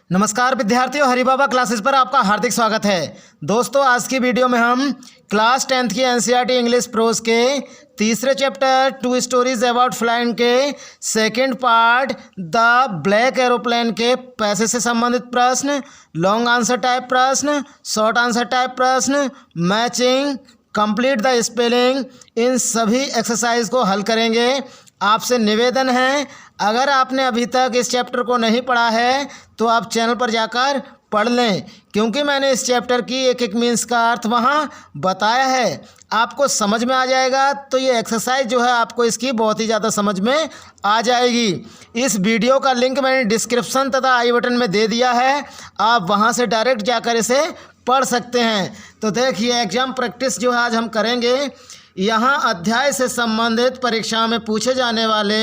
नमस्कार विद्यार्थियों, हरिबाबा क्लासेस पर आपका हार्दिक स्वागत है। दोस्तों, आज की वीडियो में हम क्लास 10th की एनसीईआरटी इंग्लिश प्रोज के तीसरे चैप्टर 2 स्टोरीज अबाउट फ्लाइंग के second part the black aeroplane के पैसे से संबंधित प्रश्न, लॉन्ग आंसर टाइप प्रश्न, शॉर्ट आंसर टाइप प्रश्न, मैचिंग, कंप्लीट द स्पेलिंग, इन सभी एक्सरसाइज को हल करेंगे। आपसे निवेदन है, अगर आपने अभी तक इस चैप्टर को नहीं पढ़ा है तो आप चैनल पर जाकर पढ़ लें, क्योंकि मैंने इस चैप्टर की एक एक मीन्स का अर्थ वहाँ बताया है। आपको समझ में आ जाएगा तो ये एक्सरसाइज जो है आपको इसकी बहुत ही ज़्यादा समझ में आ जाएगी। इस वीडियो का लिंक मैंने डिस्क्रिप्शन तथा आई बटन में दे दिया है, आप वहाँ से डायरेक्ट जाकर इसे पढ़ सकते हैं। तो देखिए, एग्जाम प्रैक्टिस जो है आज हम करेंगे। यहाँ अध्याय से संबंधित परीक्षा में पूछे जाने वाले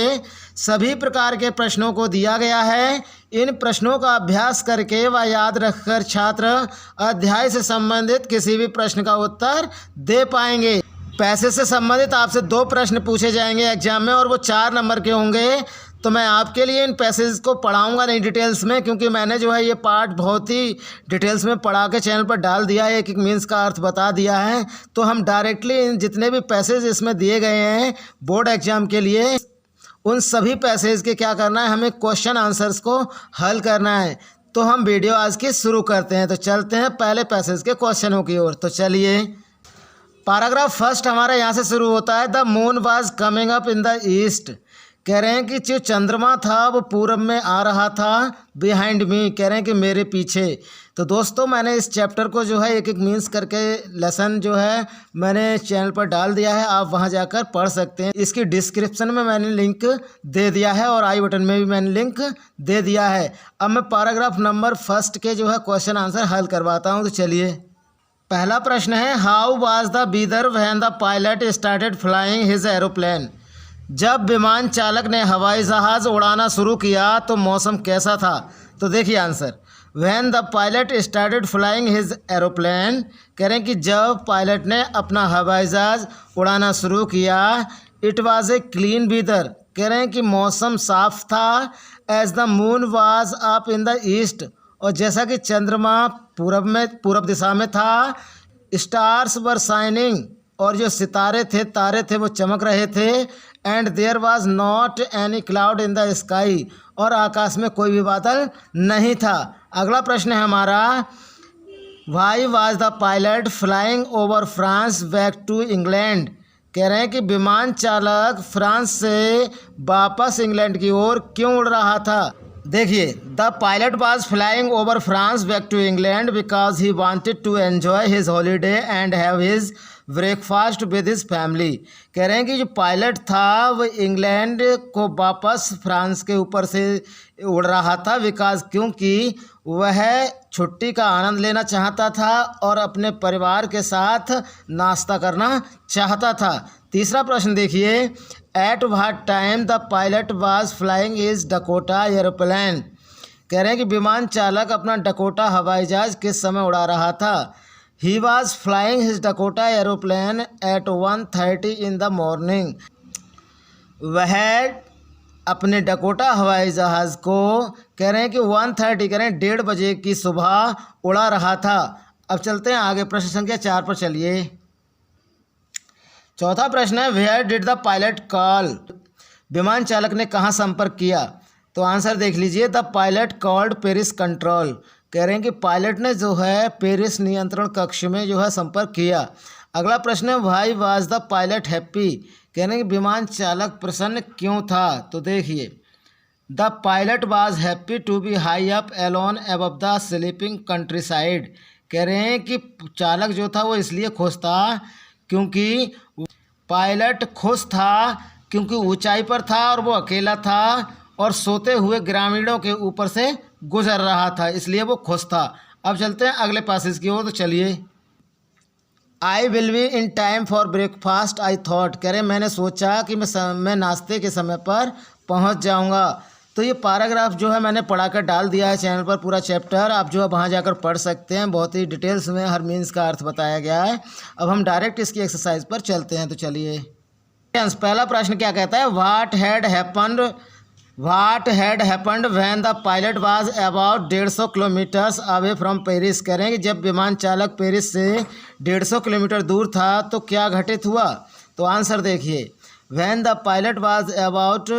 सभी प्रकार के प्रश्नों को दिया गया है। इन प्रश्नों का अभ्यास करके व याद रखकर छात्र अध्याय से संबंधित किसी भी प्रश्न का उत्तर दे पाएंगे। पैसे से संबंधित आपसे 2 प्रश्न पूछे जाएंगे एग्जाम में, और वो 4 नंबर के होंगे। तो मैं आपके लिए इन पैसेज को पढ़ाऊंगा नहीं डिटेल्स में, क्योंकि मैंने जो है ये पार्ट बहुत ही डिटेल्स में पढ़ा के चैनल पर डाल दिया है, एक एक मीन्स का अर्थ बता दिया है। तो हम डायरेक्टली इन जितने भी पैसेज इसमें दिए गए हैं बोर्ड एग्जाम के लिए, उन सभी पैसेज के क्या करना है, हमें क्वेश्चन आंसर्स को हल करना है। तो हम वीडियो आज की शुरू करते हैं। तो चलते हैं पहले पैसेज के क्वेश्चनों की ओर। तो चलिए, पैराग्राफ फर्स्ट हमारा यहाँ से शुरू होता है। The moon was coming up in the east. कह रहे हैं कि जो चंद्रमा था वो पूरब में आ रहा था। बिहाइंड मी, कह रहे हैं कि मेरे पीछे। तो दोस्तों, मैंने इस चैप्टर को जो है एक एक मीन्स करके लेसन जो है मैंने चैनल पर डाल दिया है, आप वहां जाकर पढ़ सकते हैं। इसकी डिस्क्रिप्शन में मैंने लिंक दे दिया है और आई बटन में भी मैंने लिंक दे दिया है। अब मैं पैराग्राफ नंबर फर्स्ट के जो है क्वेश्चन आंसर हल करवाता हूँ। तो चलिए, पहला प्रश्न है, how was the weather when the pilot started flying his aeroplane. जब विमान चालक ने हवाई जहाज़ उड़ाना शुरू किया तो मौसम कैसा था। तो देखिए answer, when the pilot started flying his aeroplane, कह रहे हैं कि जब पायलट ने अपना हवाई जहाज़ उड़ाना शुरू किया, it was a clean weather, कह रहे हैं कि मौसम साफ था। As the moon was up in the east, और जैसा कि चंद्रमा पूरब दिशा में था। स्टार्स वर शाइनिंग, और जो सितारे थे, तारे थे, वो चमक रहे थे। And there was not any cloud in the sky, और आकाश में कोई भी बादल नहीं था। अगला प्रश्न है हमारा, why was the pilot flying over France back to England. कह रहे हैं कि विमान चालक फ्रांस से वापस इंग्लैंड की ओर क्यों उड़ रहा था। देखिए, the pilot was flying over France back to England because he wanted to enjoy his holiday and have his breakfast with his family. कह रहे हैं कि जो पायलट था वो इंग्लैंड को वापस फ्रांस के ऊपर से उड़ रहा था, बिकॉज क्योंकि वह छुट्टी का आनंद लेना चाहता था और अपने परिवार के साथ नाश्ता करना चाहता था। तीसरा प्रश्न देखिए, at what time the pilot was flying his Dakota aeroplane. कह रहे हैं कि विमान चालक अपना डकोटा हवाई जहाज किस समय उड़ा रहा था। He was flying his Dakota aeroplane at 1:30 in the morning. वह अपने डकोटा हवाई जहाज़ को, कह रहे हैं कि 1:30, कह रहे हैं 1:30 बजे की सुबह उड़ा रहा था। अब चलते हैं आगे, प्रश्न संख्या 4 पर चलिए। चौथा प्रश्न है, where did the pilot call. विमान चालक ने कहाँ संपर्क किया। तो आंसर देख लीजिए, the pilot called Paris control. कह रहे हैं कि पायलट ने जो है पेरिस नियंत्रण कक्ष में जो है संपर्क किया। अगला प्रश्न है, why was the pilot happy. कह रहे हैं कि विमान चालक प्रसन्न क्यों था। तो देखिए, the pilot was happy to be high up alone above the sleeping countryside. कह रहे हैं कि चालक जो था वो इसलिए खुश था क्योंकि पायलट खुश था क्योंकि ऊंचाई पर था और वो अकेला था और सोते हुए ग्रामीणों के ऊपर से गुजर रहा था, इसलिए वो खुश था। अब चलते हैं अगले पैसेज की ओर। तो चलिए, I will be in time for breakfast I thought. कह रहे मैंने सोचा कि मैं नाश्ते के समय पर पहुंच जाऊंगा। तो ये पैराग्राफ जो है मैंने पढ़ा कर डाल दिया है चैनल पर, पूरा चैप्टर आप जो है वहाँ जाकर पढ़ सकते हैं। बहुत ही डिटेल्स में हर मीन्स का अर्थ बताया गया है। अब हम डायरेक्ट इसकी एक्सरसाइज पर चलते हैं। तो चलिए, पहला प्रश्न क्या कहता है, what had happened what had happened when the pilot was about 150 kilometres away from Paris. कह रहे हैं कि जब विमान चालक पेरिस से 150 किलोमीटर दूर था तो क्या घटित हुआ। तो आंसर देखिए, when the pilot was about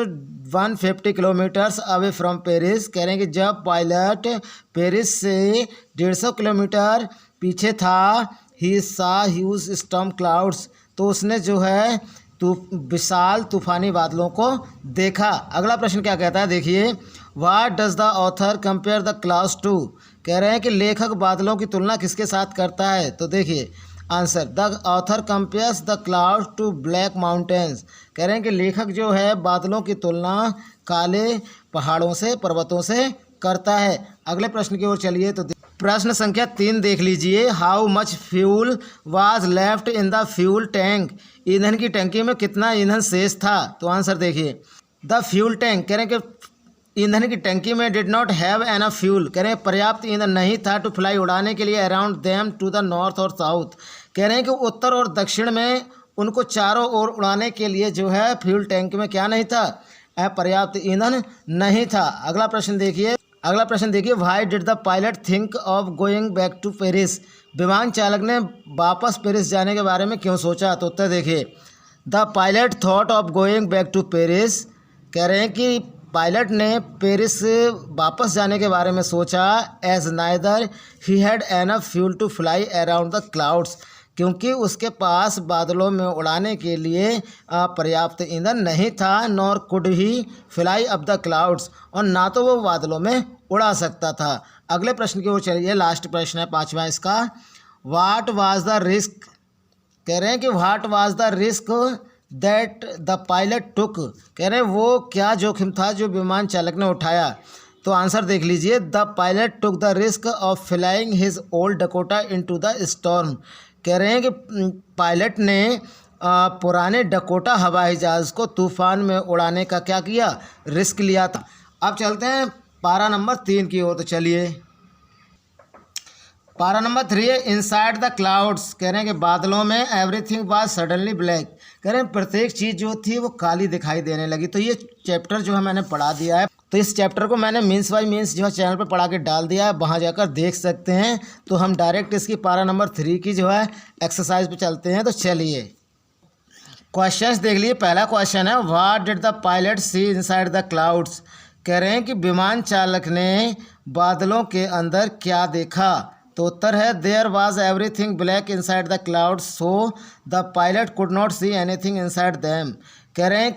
150 kilometres away from Paris. कह रहे हैं कि जब पायलट पेरिस से 150 किलोमीटर पीछे था, ही सा ह्यूज स्टॉर्म क्लाउड्स, तो उसने जो है विशाल तूफानी बादलों को देखा। अगला प्रश्न क्या कहता है, देखिए, what does the author compare the clouds to. कह रहे हैं कि लेखक बादलों की तुलना किसके साथ करता है। तो देखिए answer, the author compares the clouds to black mountains. कह रहे हैं कि लेखक जो है बादलों की तुलना काले पहाड़ों से, पर्वतों से करता है। अगले प्रश्न की ओर चलिए। तो प्रश्न संख्या 3 देख लीजिए, how much fuel was left in the fuel tank. ईंधन की टंकी में कितना ईंधन शेष था। तो आंसर देखिए, द फ्यूल टैंक, कह रहे हैं कि ईंधन की टंकी में did not have enough fuel. कह रहे हैं पर्याप्त ईंधन नहीं था टू फ्लाई, उड़ाने के लिए, around them to the north और साउथ। कह रहे हैं कि उत्तर और दक्षिण में उनको चारों ओर उड़ाने के लिए जो है फ्यूल टैंक में क्या नहीं था, पर्याप्त ईंधन नहीं था। अगला प्रश्न देखिए, why did the pilot think of going back to Paris. विमान चालक ने वापस पेरिस जाने के बारे में क्यों सोचा। तो उत्तर देखिए, the pilot thought of going back to Paris. कह रहे हैं कि पायलट ने पेरिस वापस जाने के बारे में सोचा, as neither he had enough fuel to fly around the clouds, क्योंकि उसके पास बादलों में उड़ाने के लिए पर्याप्त ईंधन नहीं था, nor could he fly up the clouds, और ना तो वो बादलों में उड़ा सकता था। अगले प्रश्न की ओर चलिए, लास्ट प्रश्न है 5वां इसका, व्हाट वाज द रिस्क। कह रहे हैं कि what was the risk that the pilot took. कह रहे हैं वो क्या जोखिम था जो विमान चालक ने उठाया। तो आंसर देख लीजिए, the pilot took the risk of flying his old Dakota into the storm. कह रहे हैं कि पायलट ने पुराने डकोटा हवाई जहाज़ को तूफान में उड़ाने का क्या किया, रिस्क लिया था। अब चलते हैं पारा नंबर 3 की ओर। तो चलिए, पारा नंबर 3 है इनसाइड द क्लाउड्स। कह रहे हैं कि बादलों में एवरीथिंग वाज सडनली ब्लैक। कह रहे हैं प्रत्येक चीज़ जो थी वो काली दिखाई देने लगी। तो ये चैप्टर जो है मैंने पढ़ा दिया है, तो इस चैप्टर को मैंने मीन्स बाय मीन्स जो है चैनल पर पढ़ा के डाल दिया है, वहाँ जाकर देख सकते हैं। तो हम डायरेक्ट इसकी पारा नंबर 3 की जो है एक्सरसाइज पे चलते हैं। तो चलिए क्वेश्चंस देख लिए। पहला क्वेश्चन है, what did the pilot see inside the clouds. कह रहे हैं कि विमान चालक ने बादलों के अंदर क्या देखा। तो उत्तर है, there was everything black inside the clouds so the pilot could not see anything inside them. कह रहे हैं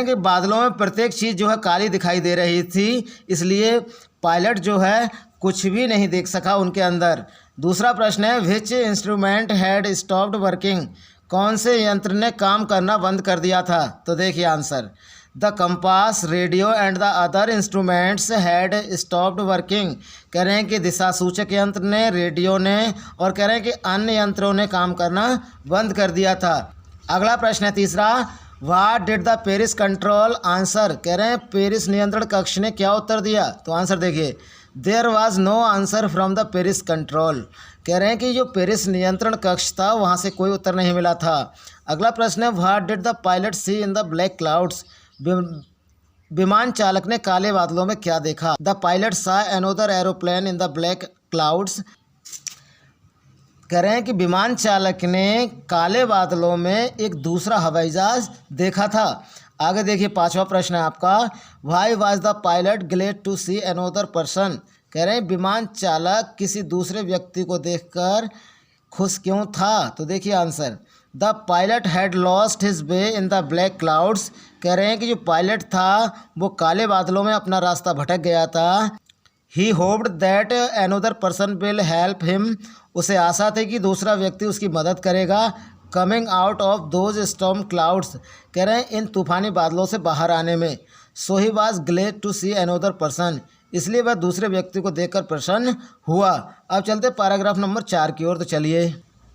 कि बादलों में प्रत्येक चीज़ जो है काली दिखाई दे रही थी, इसलिए पायलट जो है कुछ भी नहीं देख सका उनके अंदर। दूसरा प्रश्न है, which instrument had stopped working. कौन से यंत्र ने काम करना बंद कर दिया था। तो देखिए answer, the compass, radio and the other instruments had stopped working. कह रहे हैं कि दिशा सूचक यंत्र ने, रेडियो ने, और कह रहे हैं कि अन्य यंत्रों ने काम करना बंद कर दिया था। अगला प्रश्न है तीसरा, what did the Paris control answer. कह रहे हैं पेरिस नियंत्रण कक्ष ने क्या उत्तर दिया। तो आंसर देखिए, there was no answer from the Paris control. कह रहे हैं कि जो पेरिस नियंत्रण कक्ष था वहाँ से कोई उत्तर नहीं मिला था। अगला प्रश्न है, what did the pilot see in the black clouds. विमान चालक ने काले बादलों में क्या देखा। The pilot saw another aeroplane in the black clouds. कह रहे हैं कि विमान चालक ने काले बादलों में एक दूसरा हवाई जहाज देखा था। आगे देखिए 5वां प्रश्न है आपका, why was the pilot glad to see another person. कह रहे हैं विमान चालक किसी दूसरे व्यक्ति को देखकर खुश क्यों था। तो देखिए answer, the pilot had lost his way in the black clouds. कह रहे हैं कि जो पायलट था वो काले बादलों में अपना रास्ता भटक गया था। He hoped that another person will help him. उसे आशा थी कि दूसरा व्यक्ति उसकी मदद करेगा। Coming out of those storm clouds. कह रहे हैं इन तूफानी बादलों से बाहर आने में। So he was glad to see another person. इसलिए वह दूसरे व्यक्ति को देखकर प्रसन्न हुआ। अब चलते पैराग्राफ नंबर 4 की ओर। तो चलिए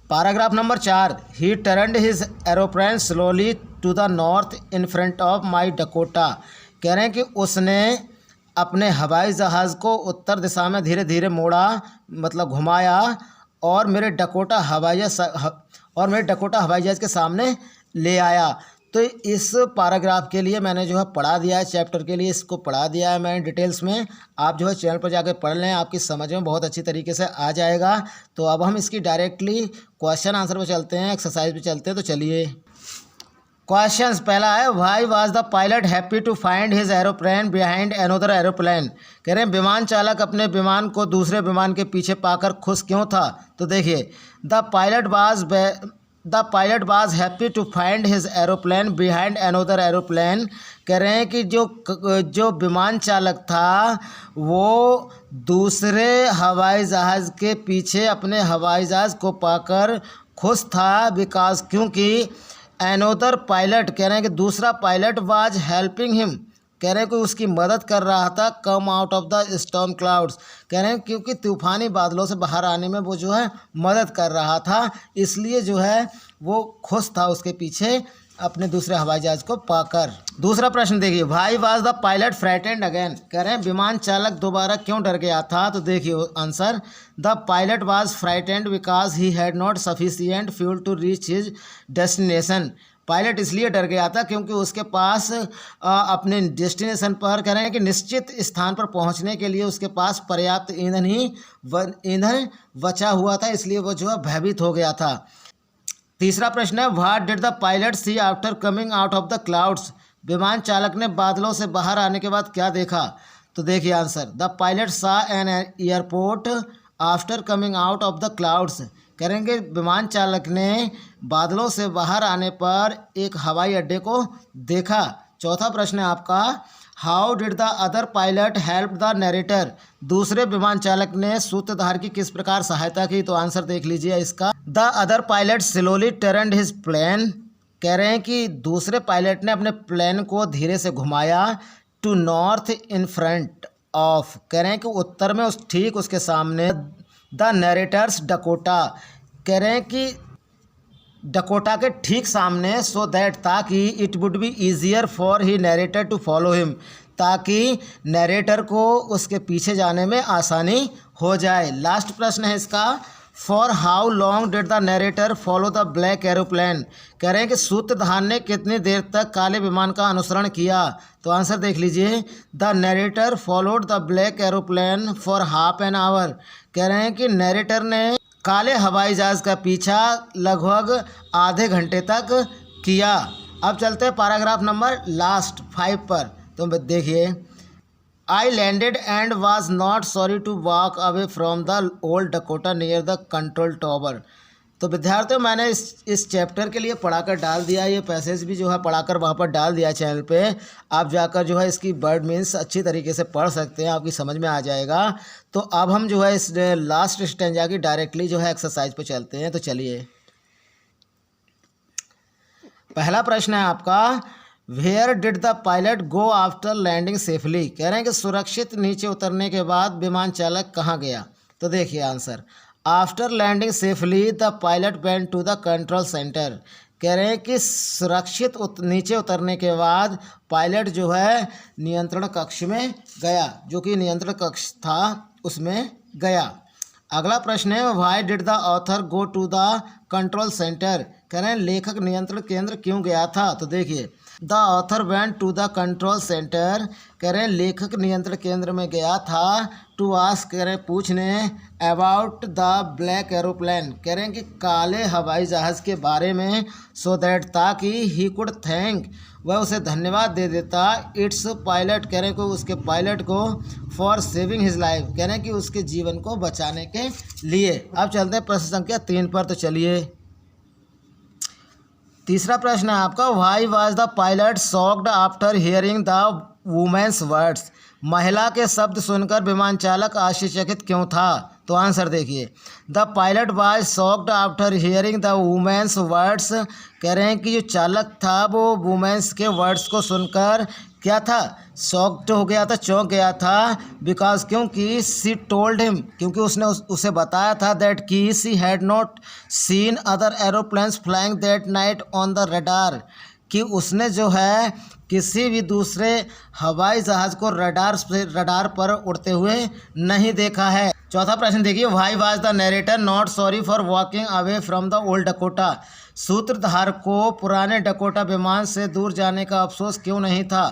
paragraph number 4, he turned his aeroplane slowly to the north in front of my Dakota. कह रहे हैं कि उसने अपने हवाई जहाज़ को उत्तर दिशा में धीरे धीरे मोड़ा, मतलब घुमाया, और मेरे डकोटा हवाई जहाज़ के सामने ले आया। तो इस पैराग्राफ के लिए मैंने जो है पढ़ा दिया है, चैप्टर के लिए इसको पढ़ा दिया है मैंने डिटेल्स में। आप जो है चैनल पर जाकर पढ़ लें, आपकी समझ में बहुत अच्छी तरीके से आ जाएगा। तो अब हम इसकी डायरेक्टली क्वेश्चन आंसर पे चलते हैं, एक्सरसाइज पे चलते हैं। तो चलिए क्वेश्चंस, पहला है why was the pilot happy to find his aeroplane behind another aeroplane. कह रहे हैं विमान चालक अपने विमान को दूसरे विमान के पीछे पाकर खुश क्यों था। तो देखिए the pilot was happy to find his aeroplane behind another aeroplane. कह रहे हैं कि जो विमान चालक था वो दूसरे हवाई जहाज़ के पीछे अपने हवाई जहाज़ को पाकर खुश था, बिकॉज क्योंकि अनदर पायलट, कह रहे हैं कि दूसरा पायलट वाज हेल्पिंग हिम, कह रहे हैं कि उसकी मदद कर रहा था, come out of the storm clouds. कह रहे हैं क्योंकि तूफ़ानी बादलों से बाहर आने में वो जो है मदद कर रहा था, इसलिए जो है वो खुश था उसके पीछे अपने दूसरे हवाई जहाज को पाकर। दूसरा प्रश्न देखिए why was the pilot frightened again. कह रहे हैं विमान चालक दोबारा क्यों डर गया था। तो देखिए answer, the pilot was frightened because he had not sufficient fuel to reach his destination. Pilot इसलिए डर गया था क्योंकि उसके पास अपने डेस्टिनेशन पर, कह रहे हैं कि निश्चित स्थान पर पहुंचने के लिए उसके पास पर्याप्त ईंधन बचा हुआ था, इसलिए वो जो है भयभीत हो गया था। तीसरा प्रश्न है what did the pilot see after coming out of the clouds. विमान चालक ने बादलों से बाहर आने के बाद क्या देखा। तो देखिए आंसर, द पायलट सा an airport after coming out of the clouds. करेंगे विमान चालक ने बादलों से बाहर आने पर एक हवाई अड्डे को देखा। चौथा प्रश्न है आपका, how did the other pilot help the narrator. दूसरे विमान चालक ने सूत्रधार की किस प्रकार सहायता की। तो आंसर देख लीजिए इसका, the other pilot slowly turned his plane. कह रहे हैं कि दूसरे पायलट ने अपने प्लेन को धीरे से घुमाया, to north in front of. कह रहे हैं कि उत्तर में ठीक उसके सामने, द नरेटर्स डकोटा। कह रहे हैं कि डकोटा के ठीक सामने, सो दैट, ताकि it would be easier for he narrator to follow him, ताकि नरेटर को उसके पीछे जाने में आसानी हो जाए। लास्ट प्रश्न है इसका, for how long did the narrator follow the black aeroplane. कह रहे हैं कि सूत्रधार ने कितनी देर तक काले विमान का अनुसरण किया। तो आंसर देख लीजिए, the narrator followed the black aeroplane for half an our. कह रहे हैं कि नरेटर ने काले हवाई जहाज़ का पीछा लगभग आधे घंटे तक किया। अब चलते हैं पैराग्राफ नंबर लास्ट 5 पर। तो देखिए, I landed and was not sorry to walk away from the old Dakota near the control tower. तो विद्यार्थियों, मैंने इस चैप्टर के लिए पढ़ाकर डाल दिया, ये पैसेज भी जो है पढ़ाकर वहाँ पर डाल दिया चैनल पे। आप जाकर जो है इसकी वर्ड मीन्स अच्छी तरीके से पढ़ सकते हैं, आपकी समझ में आ जाएगा। तो अब हम जो है इस लास्ट स्टेंजा की डायरेक्टली जो है एक्सरसाइज पे चलते हैं। तो चलिए, पहला प्रश्न है आपका, where did the pilot go after landing safely. कह रहे हैं कि सुरक्षित नीचे उतरने के बाद विमान चालक कहाँ गया। तो देखिए answer, after landing safely the pilot went to the control centre. कह रहे हैं कि सुरक्षित नीचे उतरने के बाद पायलट जो है नियंत्रण कक्ष में गया, जो कि नियंत्रण कक्ष था उसमें गया। अगला प्रश्न है, why did the author go to the control centre. कह रहे हैं लेखक नियंत्रण केंद्र क्यों गया था। तो देखिए, the author went to the control centre. कह रहे हैं लेखक नियंत्रण केंद्र में गया था, टू आस्क, कह रहे हैं पूछने, अबाउट द ब्लैक एरोप्लेन। कह रहे हैं कि काले हवाई जहाज़ के बारे में, सो दैट, ताकि ही कुड थैंक, वह उसे धन्यवाद दे देता, इट्स पायलट, कह रहे हैं कि उसके पायलट को, फॉर सेविंग हिज लाइफ, कह रहे हैं कि उसके जीवन को बचाने के लिए। अब चलते हैं प्रश्न संख्या 3 पर। तो चलिए, तीसरा प्रश्न है आपका, why was the pilot shocked after hearing the women's words. महिला के शब्द सुनकर विमान चालक आश्चर्यचकित क्यों था। तो आंसर देखिए, the pilot was shocked after hearing the women's words. कह रहे हैं कि जो चालक था वो वुमेन्स के वर्ड्स को सुनकर क्या था, शॉक्ड हो गया था, चौंक गया था, बिकॉज, क्योंकि सी टोल्ड हिम, क्योंकि उसने उसे बताया था, दैट कि she had not seen other aeroplanes flying that night on the radar, कि उसने जो है किसी भी दूसरे हवाई जहाज़ को रडार पर उड़ते हुए नहीं देखा है। चौथा प्रश्न देखिए, why was the narrator not sorry for walking away from the old Dakota. सूत्रधार को पुराने डकोटा विमान से दूर जाने का अफसोस क्यों नहीं था।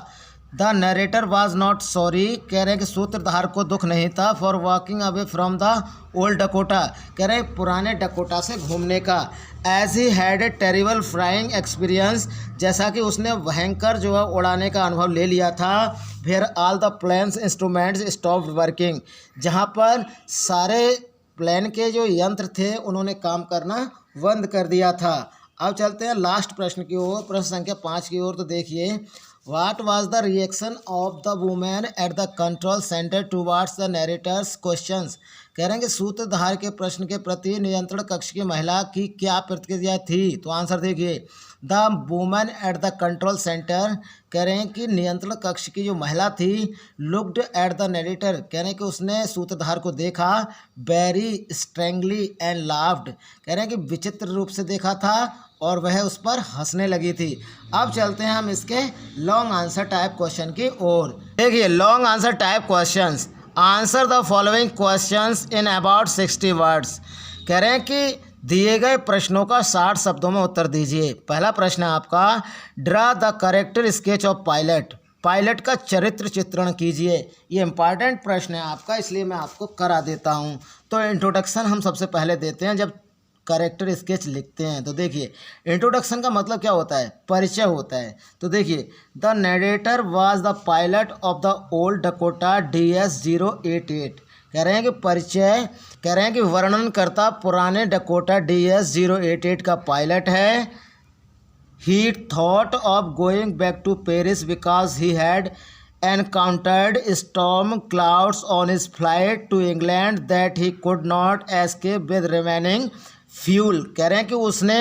The narrator was not sorry, कह रहे हैं कि सूत्रधार को दुख नहीं था, for walking away from the old Dakota, कह रहे हैं पुराने डकोटा से घूमने का। As he had a terrible flying experience, जैसा कि उसने भयंकर जो है उड़ाने का अनुभव ले लिया था। Where all the plane's instruments stopped working, जहाँ पर सारे प्लेन के जो यंत्र थे उन्होंने काम करना बंद कर दिया था। अब चलते हैं लास्ट प्रश्न की ओर, प्रश्न संख्या 5 की ओर। तो देखिए, What was the reaction of the woman at the control center towards the narrator's questions? कह रहे हैं कि सूत्रधार के प्रश्न के प्रति नियंत्रण कक्ष की महिला की क्या प्रतिक्रिया थी। तो आंसर देखिए, the woman eight the control centre, कह रहे हैं कि नियंत्रण कक्ष की जो महिला थी, लुक्ड एट द नरेटर, कह रहे हैं कि उसने सूत्रधार को देखा, वेरी स्ट्रेंगली एंड लाफ्ड, कह रहे हैं कि विचित्र रूप से देखा था और वह उस पर हंसने लगी थी। अब चलते हैं हम इसके लॉन्ग आंसर टाइप क्वेश्चन की ओर। देखिए, long answer type questions, answer the following questions in about 60 words, कह रहे हैं कि दिए गए प्रश्नों का 60 शब्दों में उत्तर दीजिए। पहला प्रश्न है आपका, draw the character sketch of pilot, pilot का चरित्र चित्रण कीजिए। ये इंपॉर्टेंट प्रश्न है आपका, इसलिए मैं आपको करा देता हूँ। तो इंट्रोडक्शन हम सबसे पहले देते हैं जब करेक्टर स्केच लिखते हैं। तो देखिए, इंट्रोडक्शन का मतलब क्या होता है, परिचय होता है। तो देखिए, the narrator was the pilot of the old Dakota DS-088, कह रहे हैं कि परिचय, कह रहे हैं कि वर्णनकर्ता पुराने डकोटा DS-088 का पायलट है। He thought of going back to Paris because he had encountered storm clouds on his flight to England that he could not escape with remaining fuel, कह रहे हैं कि उसने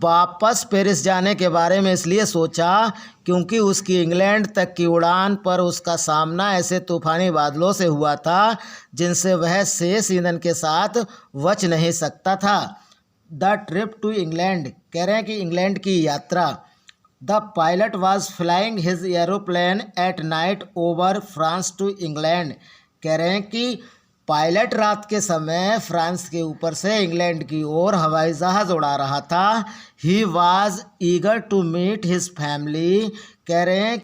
वापस पेरिस जाने के बारे में इसलिए सोचा क्योंकि उसकी इंग्लैंड तक की उड़ान पर उसका सामना ऐसे तूफानी बादलों से हुआ था जिनसे वह शेष ईंधन के साथ बच नहीं सकता था। द ट्रिप टू इंग्लैंड, कह रहे हैं कि इंग्लैंड की यात्रा। The pilot was flying his aeroplane at night over France to England, कह रहे हैं कि पायलट रात के समय फ्रांस के ऊपर से इंग्लैंड की ओर हवाई जहाज़ उड़ा रहा था। He was eager to meet his family, कह रहे हैं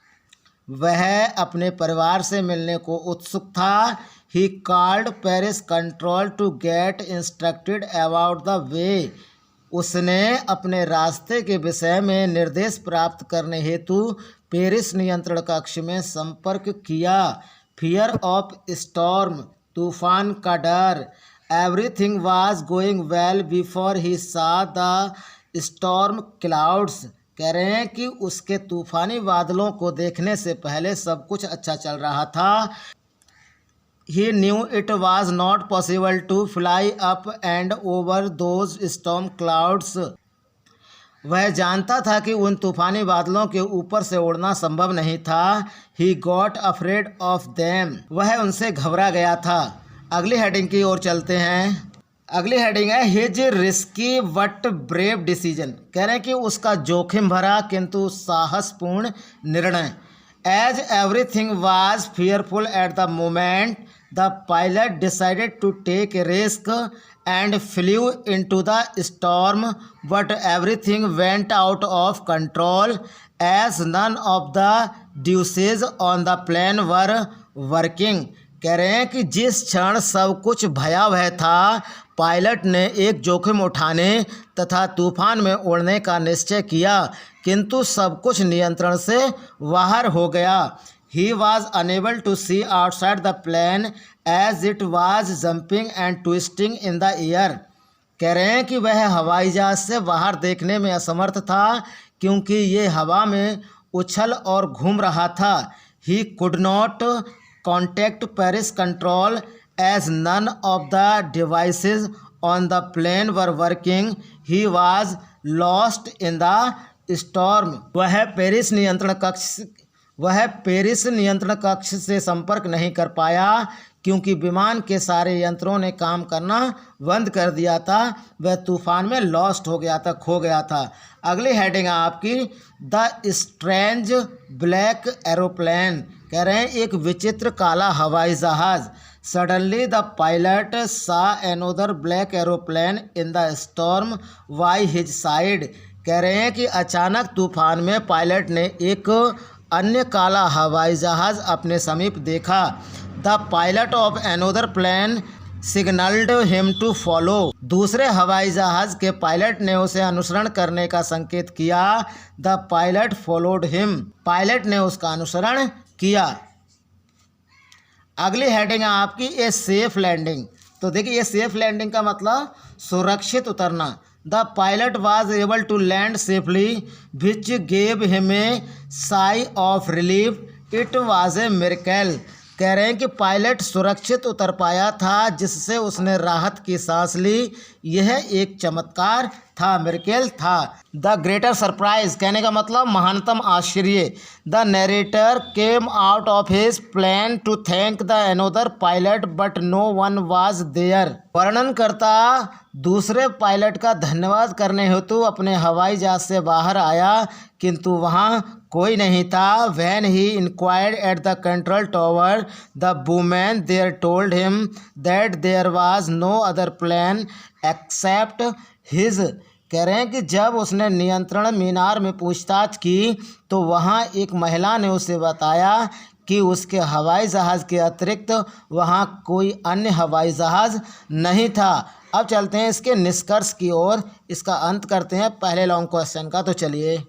वह अपने परिवार से मिलने को उत्सुक था। He called Paris control to get instructed about the way, उसने अपने रास्ते के विषय में निर्देश प्राप्त करने हेतु पेरिस नियंत्रण कक्ष में संपर्क किया। फियर ऑफ स्टॉर्म, तूफान का डर। Everything was going well before he सा द स्टॉर्म क्लाउड्स, कह रहे हैं कि उसके तूफानी बादलों को देखने से पहले सब कुछ अच्छा चल रहा था। He knew it was not possible to fly up and over those storm clouds, वह जानता था कि उन तूफानी बादलों के ऊपर से उड़ना संभव नहीं था। He got afraid of them, वह उनसे घबरा गया था। अगली हेडिंग की ओर चलते हैं। अगली हेडिंग है his risky but brave decision, कह रहे हैं कि उसका जोखिम भरा किंतु साहसपूर्ण निर्णय। As everything was fearful at the moment, the pilot decided to take a risk and flew into the storm, but everything went out of control as none of the deuces on the plane were working, कह रहे हैं कि जिस क्षण सब कुछ भयावह था, पायलट ने एक जोखिम उठाने तथा तूफान में उड़ने का निश्चय किया किंतु सब कुछ नियंत्रण से बाहर हो गया। He was unable to see outside the plane as it was jumping and twisting in the air, कह रहे हैं कि वह हवाई जहाज से बाहर देखने में असमर्थ था क्योंकि ये हवा में उछल और घूम रहा था। He could not contact Paris control as none of the devices on the plane were working. He was lost in the storm, वह पेरिस नियंत्रण कक्ष से संपर्क नहीं कर पाया क्योंकि विमान के सारे यंत्रों ने काम करना बंद कर दिया था। वह तूफान में लॉस्ट हो गया था, खो गया था। अगली हेडिंग है आपकी द स्ट्रेंज ब्लैक एरोप्लेन, कह रहे हैं एक विचित्र काला हवाई जहाज। सडनली द पायलट सा another black aeroplane in the storm by his side. कह रहे हैं कि अचानक तूफान में पायलट ने एक अन्य काला हवाई जहाज़ अपने समीप देखा। The pilot of another plane signalled him to follow. दूसरे हवाई जहाज़ के पायलट ने उसे अनुसरण करने का संकेत किया। The pilot followed him. Pilot ने उसका अनुसरण किया। अगली हेडिंग है आपकी ए सेफ लैंडिंग। तो देखिए ये सेफ लैंडिंग का मतलब सुरक्षित उतरना। The pilot was able to land safely which gave him a sigh of relief. It was a miracle. कह रहे हैं कि पायलट सुरक्षित उतर पाया था जिससे उसने राहत की सांस ली। यह एक चमत्कार था, मिरेकल था। द ग्रेटर सरप्राइज कहने का मतलब महानतम आश्चर्य। The narrator came out of his plane to thank the another pilot but no one was there. वर्णनकर्ता दूसरे पायलट का धन्यवाद करने हेतु अपने हवाई जहाज से बाहर आया किंतु वहाँ कोई नहीं था। When he inquired at the control tower the women there told him that there was no other plane except his. कह रहे हैं कि जब उसने नियंत्रण मीनार में पूछताछ की तो वहाँ एक महिला ने उसे बताया कि उसके हवाई जहाज़ के अतिरिक्त वहाँ कोई अन्य हवाई जहाज़ नहीं था। अब चलते हैं इसके निष्कर्ष की ओर, इसका अंत करते हैं पहले लॉन्ग क्वेश्चन का। तो चलिए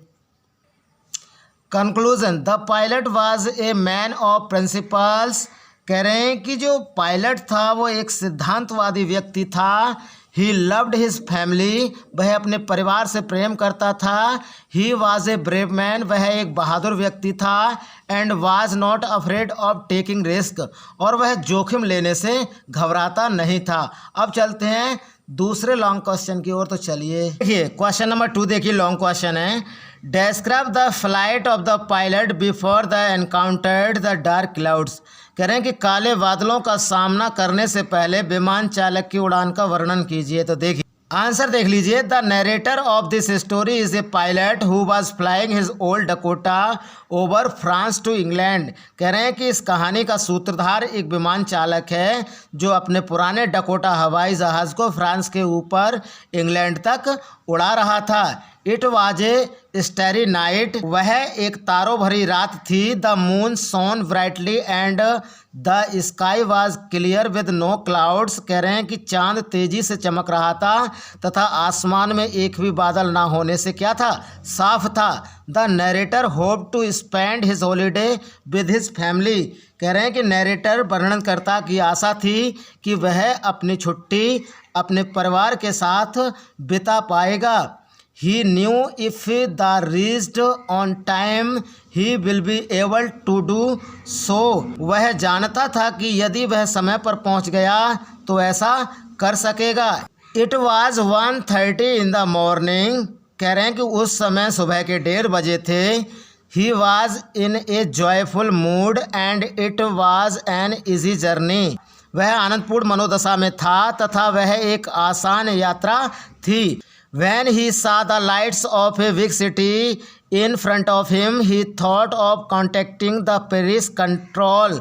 conclusion. The pilot was a man of principles. कह रहे हैं कि जो पायलट था वो एक सिद्धांतवादी व्यक्ति था। He loved his family. वह अपने परिवार से प्रेम करता था। He was a brave man. वह एक बहादुर व्यक्ति था। And was not afraid of taking risk. और वह जोखिम लेने से घबराता नहीं था। अब चलते हैं दूसरे लॉन्ग क्वेश्चन की ओर। तो चलिए देखिए क्वेश्चन नंबर 2 देखिए लॉन्ग क्वेश्चन है। Describe the flight of the pilot before the encountered the dark clouds. कह रहे हैं कि काले बादलों का सामना करने से पहले विमान चालक की उड़ान का वर्णन कीजिए। तो देखिए आंसर देख लीजिए। The narrator of this story is a pilot who was flying his old Dakota over France to England. कह रहे हैं कि इस कहानी का सूत्रधार एक विमान चालक है जो अपने पुराने डकोटा हवाई जहाज़ को फ्रांस के ऊपर इंग्लैंड तक उड़ा रहा था। It was a starry night. वह एक तारों भरी रात थी। The moon shone brightly and the sky was clear with no clouds. कह रहे हैं कि चांद तेजी से चमक रहा था तथा आसमान में एक भी बादल ना होने से क्या था, साफ था। The narrator hope to spend his holiday with his family. कह रहे हैं कि नरेटर वर्णनकर्ता की आशा थी कि वह अपनी छुट्टी अपने परिवार के साथ बिता पाएगा। He knew if the reached on time he will be able to do so। वह जानता था कि यदि वह समय पर पहुंच गया तो ऐसा कर सकेगा। It was 1:30 in the morning। कह रहे हैं कि उस समय सुबह के 1:30 बजे थे। He was in a joyful mood and it was an easy journey। वह आनंदपूर्ण मनोदशा में था तथा वह एक आसान यात्रा थी। When he saw the lights of a big city in front of him, he thought of contacting the Paris control।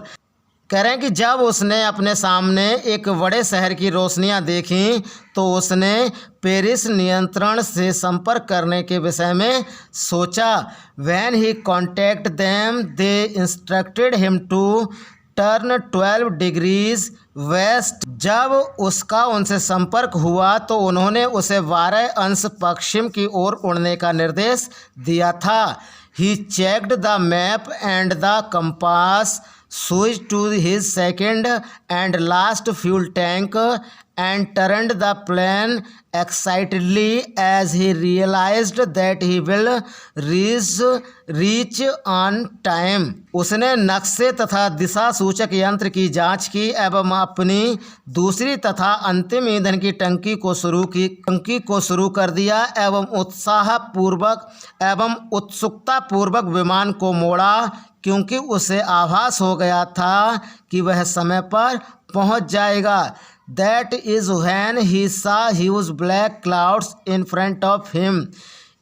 कह रहे हैं कि जब उसने अपने सामने एक बड़े शहर की रोशनियां देखीं तो उसने पेरिस नियंत्रण से संपर्क करने के विषय में सोचा। When he contacted them, they instructed him to turn 12 degrees west. जब उसका उनसे संपर्क हुआ तो उन्होंने उसे 12 अंश पश्चिम की ओर उड़ने का निर्देश दिया था। He checked the map and the compass, switch to his second and last fuel tank and turned the plane excitedly as he realized that he will reach on time। उसने नक्शे तथा दिशा सूचक यंत्र की जांच की एवं अपनी दूसरी तथा अंतिम ईंधन की टंकी को शुरू कर दिया एवं उत्सुकता पूर्वक विमान को मोड़ा क्योंकि उसे आभास हो गया था कि वह समय पर पहुंच जाएगा। That is when he saw huge black clouds in front of him।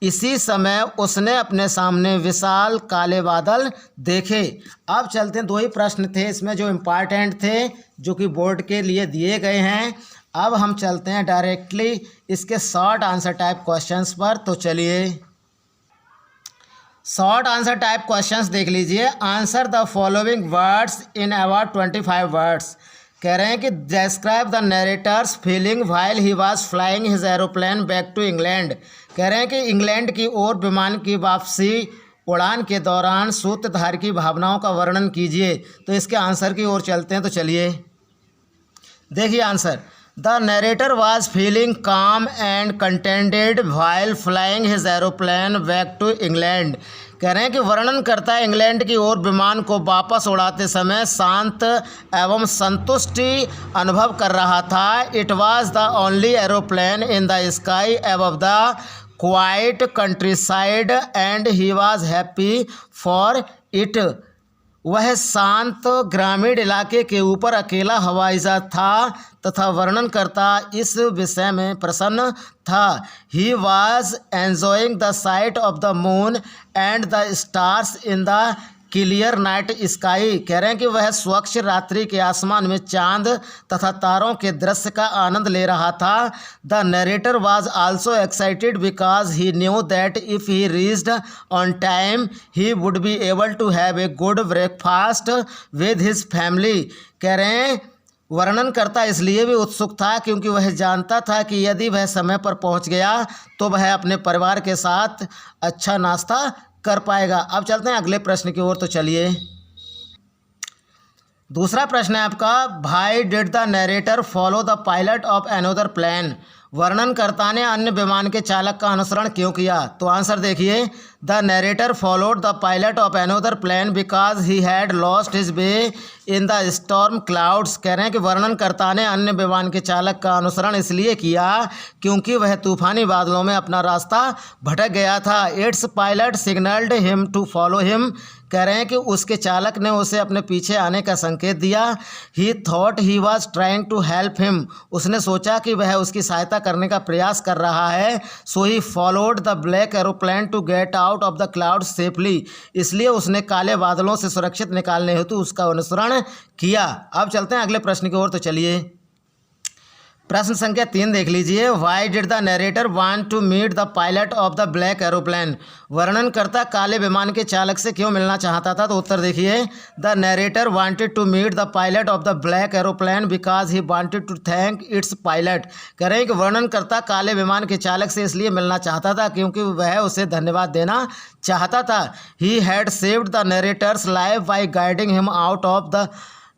इसी समय उसने अपने सामने विशाल काले बादल देखे। अब चलते हैं, 2 ही प्रश्न थे इसमें जो इम्पॉर्टेंट थे, जो कि बोर्ड के लिए दिए गए हैं। अब हम चलते हैं डायरेक्टली इसके शॉर्ट आंसर टाइप क्वेश्चंस पर। तो चलिए शॉर्ट आंसर टाइप क्वेश्चंस देख लीजिए। Answer the following words in about 25 words. कह रहे हैं कि describe the narrator's feeling while he was flying his aeroplane back to England. कह रहे हैं कि इंग्लैंड की ओर विमान की वापसी उड़ान के दौरान सूत्रधार की भावनाओं का वर्णन कीजिए। तो इसके आंसर की ओर चलते हैं। तो चलिए देखिए answer. The narrator was feeling calm and contented while flying his aeroplane back to England. कह रहे हैं कि वर्णन करता है इंग्लैंड की ओर विमान को वापस उड़ाते समय शांत एवं संतुष्टि अनुभव कर रहा था। It was the only aeroplane in the sky above the quite country side and he was happy for it. वह शांत ग्रामीण इलाके के ऊपर अकेला हवाई जहाज था तथा वर्णनकर्ता इस विषय में प्रसन्न था। He was enjoying the site of the moon and the stars in the clear night sky. कह रहे हैं कि वह स्वच्छ रात्रि के आसमान में चांद तथा तारों के दृश्य का आनंद ले रहा था। The narrator was also excited because he knew that if he reached on time he would be able to have a good breakfast with his family. कह रहे हैं वर्णन करता इसलिए भी उत्सुक था क्योंकि वह जानता था कि यदि वह समय पर पहुंच गया तो वह अपने परिवार के साथ अच्छा नाश्ता कर पाएगा। अब चलते हैं अगले प्रश्न की ओर। तो चलिए दूसरा प्रश्न है आपका, why did the narrator follow the pilot of another plane. वर्णनकर्ता ने अन्य विमान के चालक का अनुसरण क्यों किया। तो आंसर देखिए। The narrator followed the pilot of another plane because he had lost his way in the storm clouds. कह रहे हैं कि वर्णनकर्ता ने अन्य विमान के चालक का अनुसरण इसलिए किया क्योंकि वह तूफानी बादलों में अपना रास्ता भटक गया था। Its pilot signalled him to follow him. कह रहे हैं कि उसके चालक ने उसे अपने पीछे आने का संकेत दिया। He thought he was trying to help him. उसने सोचा कि वह उसकी सहायता करने का प्रयास कर रहा है। So he followed the black aeroplane to get out of the cloud safely. इसलिए उसने काले बादलों से सुरक्षित निकालने हेतु उसका अनुसरण किया। अब चलते हैं अगले प्रश्न की ओर। तो चलिए प्रश्न संख्या 3 देख लीजिए। Why did the narrator want to meet the pilot of the black aeroplane. वर्णनकर्ता काले विमान के चालक से क्यों मिलना चाहता था। तो उत्तर देखिए। The narrator wanted to meet the pilot of the black aeroplane because he wanted to thank its pilot. कह रहे हैं कि वर्णनकर्ता काले विमान के चालक से इसलिए मिलना चाहता था क्योंकि वह उसे धन्यवाद देना चाहता था। He had saved the narrator's life by guiding him out of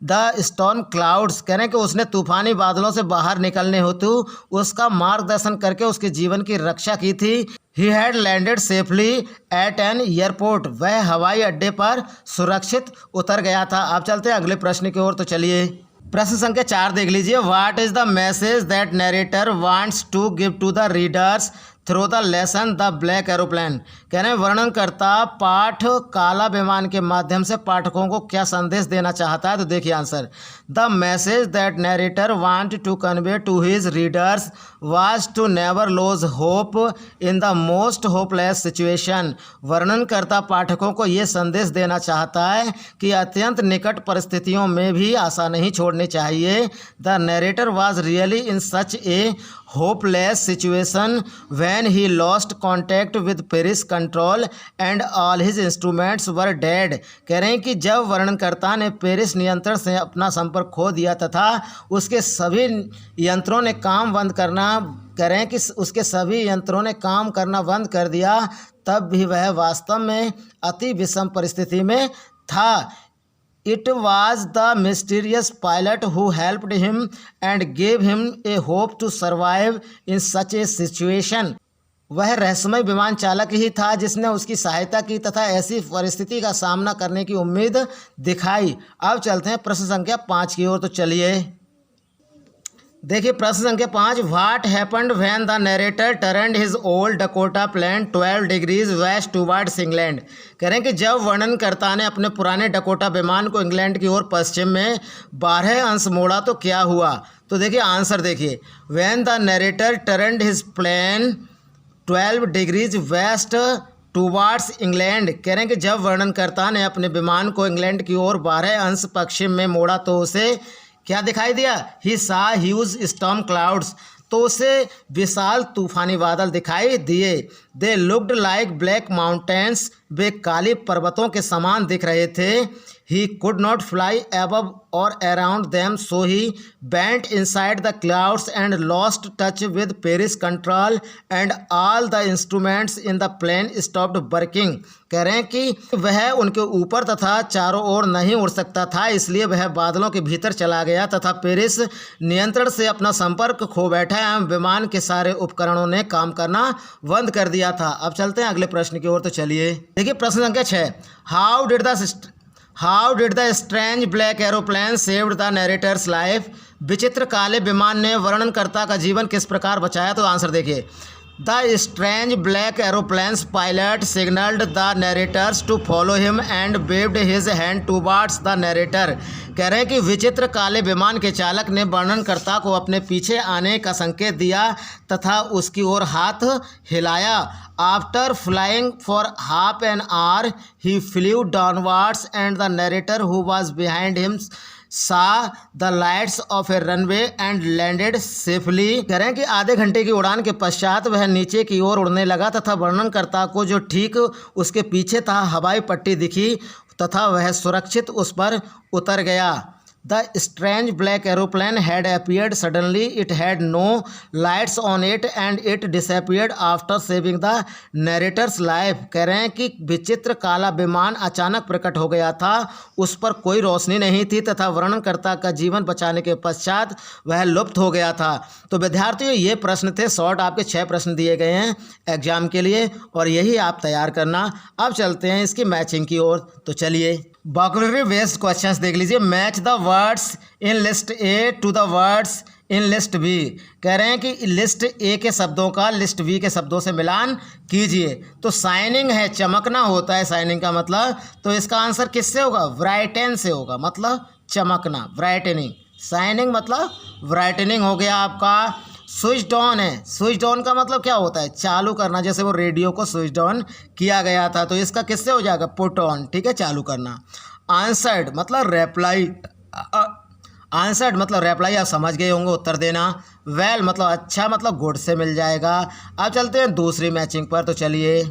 the storm clouds. कह रहे हैं कि उसने तूफानी बादलों से बाहर निकलने हेतु उसका मार्गदर्शन करके उसके जीवन की रक्षा की थी। He had landed safely at an airport. वह हवाई अड्डे पर सुरक्षित उतर गया था। अब चलते हैं अगले प्रश्न की ओर। तो चलिए प्रश्न संख्या 4 देख लीजिए। What is the message that narrator wants to give to the readers through the lesson the black aeroplane. कह रहे हैं वर्णनकर्ता पाठ काला विमान के माध्यम से पाठकों को क्या संदेश देना चाहता है। तो देखिए answer. The message that narrator want to convey to his readers was to never lose hope in the most hopeless situation. वर्णनकर्ता पाठकों को ये संदेश देना चाहता है कि अत्यंत निकट परिस्थितियों में भी आशा नहीं छोड़नी चाहिए। The narrator was really in such A hopeless situation when he lost contact with Paris control and all his instruments were dead। कह रहे हैं कि जब वर्णनकर्ता ने पेरिस नियंत्रण से अपना संपर्क खो दिया तथा उसके सभी यंत्रों ने काम बंद करना कह रहे हैं कि उसके सभी यंत्रों ने काम करना बंद कर दिया, तब भी वह वास्तव में अति विषम परिस्थिति में था। It was the mysterious pilot who helped him and gave him a hope to survive in such a situation। वह रहस्यमय विमान चालक ही था जिसने उसकी सहायता की तथा ऐसी परिस्थिति का सामना करने की उम्मीद दिखाई। अब चलते हैं प्रश्न संख्या 5 की ओर। तो चलिए देखिए प्रश्न संख्या 5। What happened when the narrator turned his old Dakota plane 12 degrees west towards England. कह रहे हैं कि जब वर्णनकर्ता ने अपने पुराने डकोटा विमान को इंग्लैंड की ओर पश्चिम में 12 अंश मोड़ा तो क्या हुआ। तो देखिए आंसर देखिए। When the narrator turned his plane 12 degrees west towards England. कह रहे हैं कि जब वर्णनकर्ता ने अपने विमान को इंग्लैंड की ओर 12 अंश पश्चिम में मोड़ा तो उसे क्या दिखाई दिया? ही सा ह्यूज स्टॉर्म क्लाउड्स, तो उसे विशाल तूफानी बादल दिखाई दिए। They looked like black mountains, वे काली पर्वतों के समान दिख रहे थे। He could not fly above or around them, so he went inside the clouds and lost touch with Paris control and all the instruments in the plane stopped working. कह रहे हैं कि वह उनके ऊपर तथा चारों ओर नहीं उड़ सकता था, इसलिए वह बादलों के भीतर चला गया तथा पेरिस नियंत्रण से अपना संपर्क खो बैठा एवं विमान के सारे उपकरणों ने काम करना बंद कर दिया था। अब चलते हैं अगले प्रश्न की ओर। तो चलिए देखिए प्रश्न संख्या 6, how did the strange black aeroplane saved the narrator's life. विचित्र काले विमान ने वर्णनकर्ता का जीवन किस प्रकार बचाया? तो आंसर देखिए, the strange black aeroplane's pilot signalled the narrators to follow him and waved his hand towards the narrator. कह रहे हैं कि विचित्र काले विमान के चालक ने वर्णनकर्ता को अपने पीछे आने का संकेत दिया तथा उसकी ओर हाथ हिलाया। After flying for half an hour he flew downwards and the narrator who was behind him saw the lights of a runway and landed safely। कह रहे हैं कि आधे घंटे की उड़ान के पश्चात वह नीचे की ओर उड़ने लगा तथा वर्णनकर्ता को जो ठीक उसके पीछे था हवाई पट्टी दिखी तथा वह सुरक्षित उस पर उतर गया। The strange black aeroplane had appeared suddenly. It had no lights on it and it disappeared after saving the narrator's life। कह रहे हैं कि विचित्र काला विमान अचानक प्रकट हो गया था, उस पर कोई रोशनी नहीं थी तथा वर्णनकर्ता का जीवन बचाने के पश्चात वह लुप्त हो गया था। तो विद्यार्थियों ये प्रश्न थे, शॉर्ट आपके 6 प्रश्न दिए गए हैं एग्जाम के लिए और यही आप तैयार करना। अब चलते हैं इसकी मैचिंग की ओर। तो चलिए वोकैबुलरी बेस्ड क्वेश्चंस देख लीजिए। Match the words in list A to the words in list B. कह रहे हैं कि लिस्ट ए के शब्दों का लिस्ट बी के शब्दों से मिलान कीजिए। तो शाइनिंग है, चमकना होता है शाइनिंग का मतलब, तो इसका आंसर किससे होगा? ब्राइटन से होगा, मतलब चमकना, ब्राइटनिंग। शाइनिंग मतलब ब्राइटनिंग हो गया आपका। स्विच ऑन है, स्विच ऑन का मतलब क्या होता है? चालू करना, जैसे वो रेडियो को स्विच ऑन किया गया था, तो इसका किससे हो जाएगा? पुट ऑन, ठीक है, चालू करना। आंसर्ड मतलब रिप्लाई, आंसर्ड मतलब रिप्लाई, आप समझ गए होंगे, उत्तर देना। वेल मतलब अच्छा, मतलब गुड से मिल जाएगा। अब चलते हैं दूसरी मैचिंग पर। तो चलिए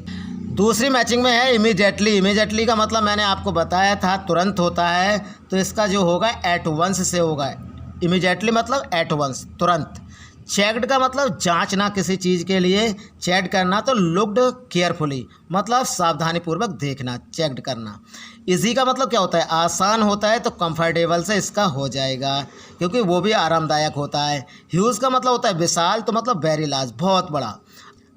दूसरी मैचिंग में है इमीडिएटली। इमीडिएटली का मतलब मैंने आपको बताया था तुरंत होता है, तो इसका जो होगा एट वंस से होगा। इमीडिएटली मतलब एट वंस, तुरंत। चेक्ड का मतलब जांचना किसी चीज़ के लिए, चेक करना। तो लुक्ड केयरफुली मतलब सावधानीपूर्वक देखना, चेक्ड करना। इजी का मतलब क्या होता है? आसान होता है, तो कंफर्टेबल से इसका हो जाएगा क्योंकि वो भी आरामदायक होता है। ह्यूज का मतलब होता है विशाल, तो मतलब वेरी लार्ज, बहुत बड़ा।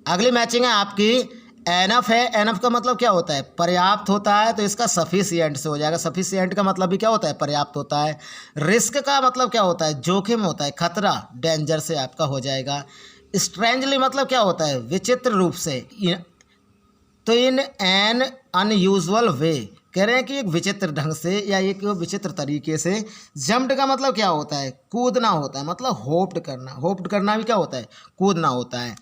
अगली मैचिंग है आपकी एनफ है। एनफ का मतलब क्या होता है? पर्याप्त होता है, तो इसका सफिशिएंट से हो जाएगा। सफिशिएंट का मतलब भी क्या होता है? पर्याप्त होता है। रिस्क का मतलब क्या होता है? जोखिम होता है, खतरा, डेंजर से आपका हो जाएगा। स्ट्रेंजली मतलब क्या होता है? विचित्र रूप से, तो इन एन अनयूजुअल वे। कह रहे हैं कि एक विचित्र ढंग से या एक विचित्र तरीके से। जम्प्ड का मतलब क्या होता है? कूदना होता है, मतलब होप्ड करना। होप्ड करना भी क्या होता है? कूदना होता है।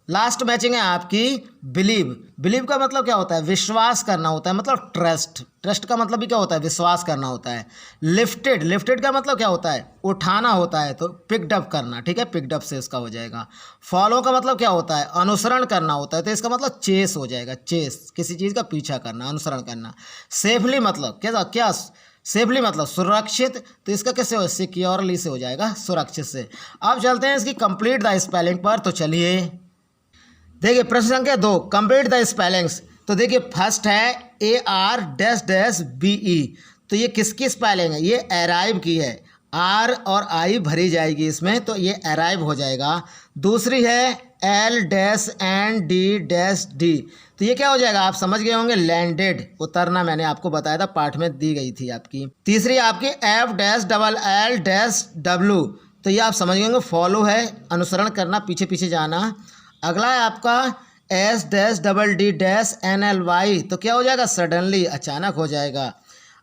लास्ट मैचिंग है आपकी बिलीव। बिलीव का मतलब क्या होता है? विश्वास करना होता है, मतलब ट्रस्ट। ट्रस्ट का मतलब भी क्या होता है? विश्वास करना होता है। लिफ्टेड, लिफ्टेड का मतलब क्या होता है? उठाना होता है, तो पिकड अप करना, ठीक है, पिकड अप से इसका हो जाएगा। फॉलो का मतलब क्या होता है? अनुसरण करना होता है, तो इसका मतलब चेस हो जाएगा। चेस, किसी चीज़ का पीछा करना, अनुसरण करना। सेफली मतलब क्या सेफली मतलब सुरक्षित, तो इसका कैसे हो? सिक्योरली से हो जाएगा, सुरक्षित से। अब चलते हैं इसकी कंप्लीट द स्पेलिंग पर। तो चलिए देखिए प्रश्न संख्या 2, कंप्लीट द स्पेलिंग्स। तो देखिए फर्स्ट है AR-BE। तो ये किसकी स्पेलिंग है? ये अराइव की है, आर और आई भरी जाएगी इसमें, तो ये अराइव हो जाएगा। दूसरी है L-N-D-D। तो ये क्या हो जाएगा? आप समझ गए होंगे, लैंडेड, उतरना, मैंने आपको बताया था, पाठ में दी गई थी आपकी। तीसरी आपकी F-LL-W। तो ये आप समझ गए होंगे, फॉलो है, अनुसरण करना, पीछे पीछे जाना। अगला है आपका S-DD-NLY। तो क्या हो जाएगा? सडनली, अचानक हो जाएगा।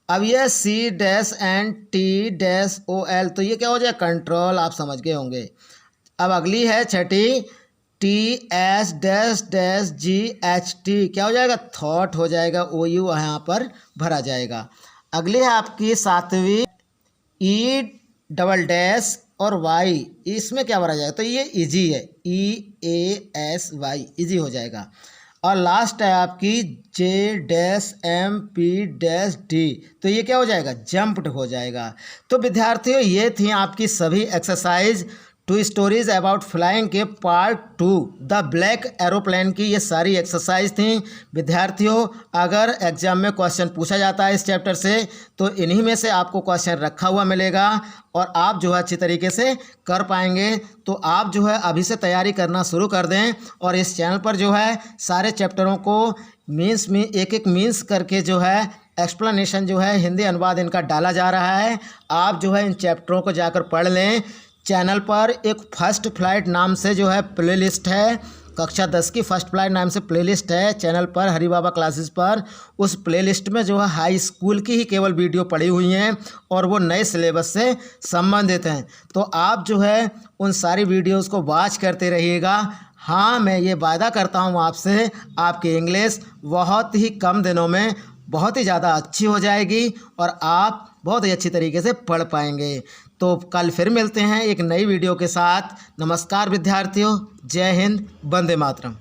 अब ये C-NT-OL। तो ये क्या हो जाएगा? कंट्रोल, आप समझ गए होंगे। अब अगली है छठी TS-GHT क्या हो जाएगा, थॉट हो जाएगा, OU यहाँ पर भरा जाएगा। अगली है आपकी 7वीं E" और Y, इसमें क्या भरा जाएगा, तो ये इजी है, EASY इजी हो जाएगा। और लास्ट है आपकी J-MP-D, तो ये क्या हो जाएगा, जंप्ड हो जाएगा। तो विद्यार्थियों ये थी आपकी सभी एक्सरसाइज 2 स्टोरीज अबाउट फ्लाइंग के पार्ट 2 द ब्लैक एरोप्लेन की ये सारी एक्सरसाइज थी। विद्यार्थियों अगर एग्जाम में क्वेश्चन पूछा जाता है इस चैप्टर से तो इन्हीं में से आपको क्वेश्चन रखा हुआ मिलेगा और आप जो है अच्छी तरीके से कर पाएंगे। तो आप जो है अभी से तैयारी करना शुरू कर दें और इस चैनल पर जो है सारे चैप्टरों को मीन्स में एक मीन्स करके जो है एक्सप्लेनेशन जो है हिंदी अनुवाद इनका डाला जा रहा है। आप जो है इन चैप्टरों को जाकर पढ़ लें। चैनल पर एक फर्स्ट फ्लाइट नाम से जो है प्लेलिस्ट है, कक्षा 10 की फर्स्ट फ्लाइट नाम से प्लेलिस्ट है चैनल पर हरि बाबा क्लासेस पर। उस प्लेलिस्ट में जो है हाई स्कूल की ही केवल वीडियो पड़ी हुई हैं और वो नए सिलेबस से संबंधित हैं। तो आप जो है उन सारी वीडियोस को वॉच करते रहिएगा। हाँ, मैं ये वादा करता हूँ आपसे, आपकी इंग्लिश बहुत ही कम दिनों में बहुत ही ज़्यादा अच्छी हो जाएगी और आप बहुत ही अच्छी तरीके से पढ़ पाएंगे। तो कल फिर मिलते हैं एक नई वीडियो के साथ। नमस्कार विद्यार्थियों, जय हिंद, वंदे मातरम।